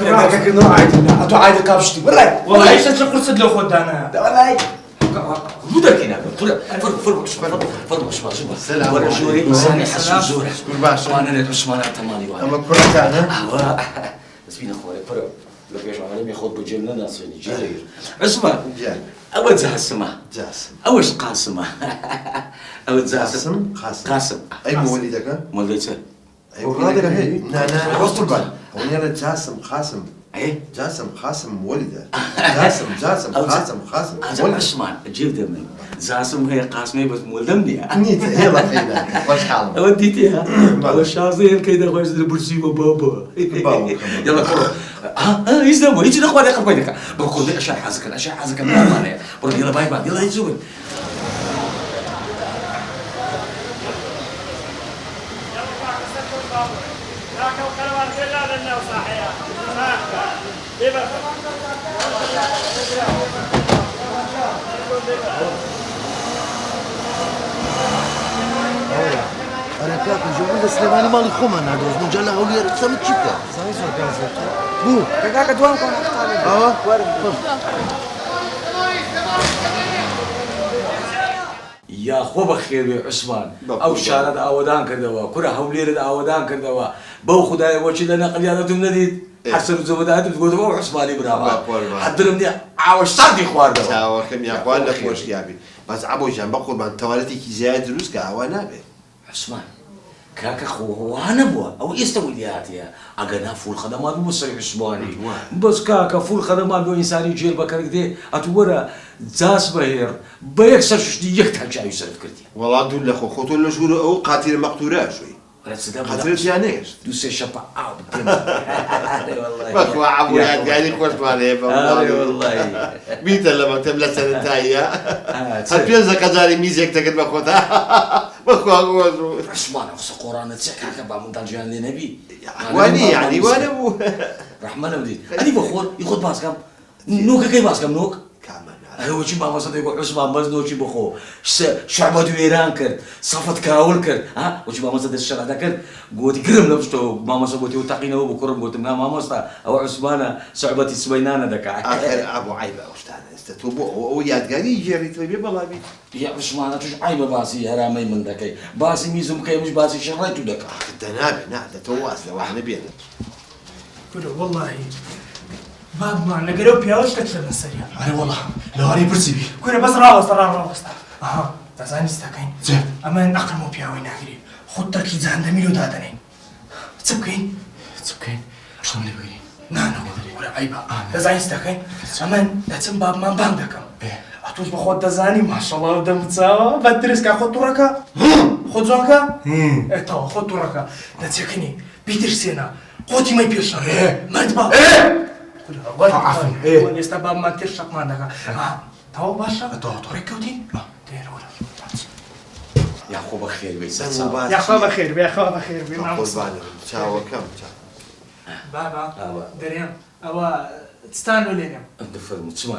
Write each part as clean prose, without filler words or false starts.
راك كنا عايدنا أتو عايد كابشتي والله ايش تشوف قرصة لو خدانا والله وجودك هنا فرق عثمان شوف السلام ورا جوري انسان يحس زورك باشا وانا نريد عثمان تمالي وانا اما كل تاعنا بس بينا خويا فرق لو كيش عمالي ياخذ بجيلنا ناس يعني جيل عثمان جاي اول زاسمه جاسم اول قاسمه اول زاسم قاسم اي مولدك؟ مولدك اي مولدك هي انا وسط البال وانا جاسم قاسم ايه جاسم قاسم مولده جاسم قاسم ولد عثمان جيب دمي زاسم هي قاسمي بس مولدمني نيت يلا فينا واش حالك؟ وديتيها وش عظيم كذا خويا البرسي وبابا يلا كرو يزدموا يجي الاخوان يقرب بينك بقول لك اشياء حازك ما مانع يلا باي باي يلا يزول أنا كاك الجمهور السليماني مالي خومن هذا وزن جل هولي سمت شبكة. بو كاكا دوامكم يا خو بخير يا عثمان او شارد اودان كردوا كره هوليرد اودان كردوا بو خداي وجه لنا قليادتهم نديد حسن زودات تقول هو عثماني برافو حضرني عاوش صدي خوار ده تاوا كم يا اخوان لك واش يابي بس ابو جنب بقول من توالتي كي زاد روس كاوانا به عثمان كاكا خو وانا بوا او يستوليات يا اغنا فول خدمات مصري عثماني بس كاكا فول خدمات بو انساني جيل بكر دي اتورا زاس بهير بيكسر شدي يكتها جاي يسرف كردي والله دول اخو خطول له شهور او قاتل مقتوله شوي قاتل يعني ايش دوسي شبع بالدم والله بخوا عبو يعني خوش مالي والله بيت لما تملا سنتايا هالبيزا كزاري ميزك تكد بخوتها بخوا غوزو عثمان اخص قران تسكع كبا من دجان لنبي واني يعني وانا ابو رحمن ودي اني بخور ياخذ باسكم نوك كي باسكم نوك كمان هو شي ما صدق يقول عثمان مزنو شي بخو شعبة ايران كرد صفت كاول كرد ها وشي ما صدق الشرع ذكر قلت كرم نفسه ما صبوتي وتقينا وبكرم قلت ما مصطا او عثمان صعبة سبينانا ذاك اخر ابو عيب استاذ استتوبو وياد قال يجري تبي بالله بي يا عثمان تش عيب باسي هرامي من ذاك باسي ميزم كي مش باسي شريته ذاك الدنابي نعم تواس لو احنا بينا والله باب ما نقرب بياوش تكسر السريع أنا والله لو هاري برسيبي كنا بس راوس اها تزاني استكين زين اما نقل مو بياوي ناقري خد تركي زان دميلو دادنين تسبكين شلون نبغي نانا ولا عيبة تزاني استكين اما تسم باب ما باندكم اتوش بخود تزاني ما شاء الله دم تساوى بدرس كا خد تركا خد زوكا تو خد تركا تسكني بيتر سينا قوتي ما يبيش مدبا عفوا ايه ولا استباب ما ترشق ما دكا تو باشا تو ركوتي دير ولا يا خو بخير بيس يا خبر خير يا خبر خير بما قربان تشاو كم بابا دريان أوا تستانوا لنا انت فرم تسمع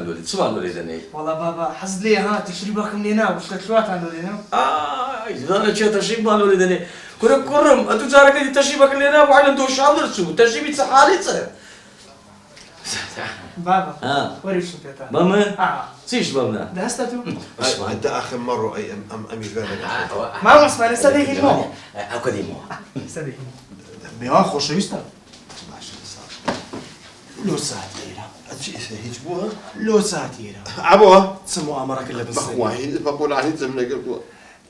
له لي والله بابا حز لي ها تشريبك من هنا وش شو تعملوا لنا اذا انا شو تشريب مالو لي كرم انتو جارك تشريبك لنا وعلى دو شاطر شو تشريب صحالي تصير بابا وريش انت ماما سيش بابنا دهستو انت اخر مره اي امي ما اسمع لسه مو اكاديمو سدي بيان خوش ويستا لو ساتيرا هيجبوها لو ساتيرا عبوها سمو امرك الا بس بخواهي بقول عليه زمنا قبل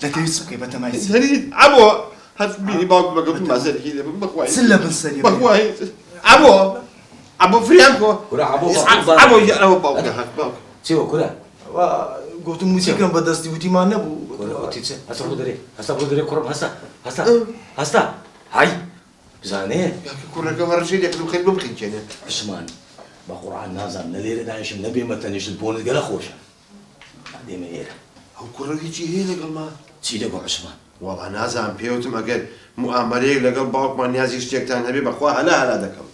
لا تيسو كيف انت ما يصير زريد عبوها هات بيني باك بقول ما زال هي بخواهي سلا بنسني بخواهي عبوها ابو فريانكو كره ابو انا باك شو كره قلت موسيقى بدستي وتي ما نبو كره تيتس هسا بدري كره هسا هاي زاني كره كفر شيء ياكلوا خير ممكن كان عثمان بقران نازم نلير دايش النبي متى نيش البون قال خوشه بعدين ايه هو كره هيجي هنا قال ما سيدي ابو عثمان والله نازم بيوتم اقل مؤامره لقل باك ما نيازي اشتيك تان نبي بخوا هلا دكم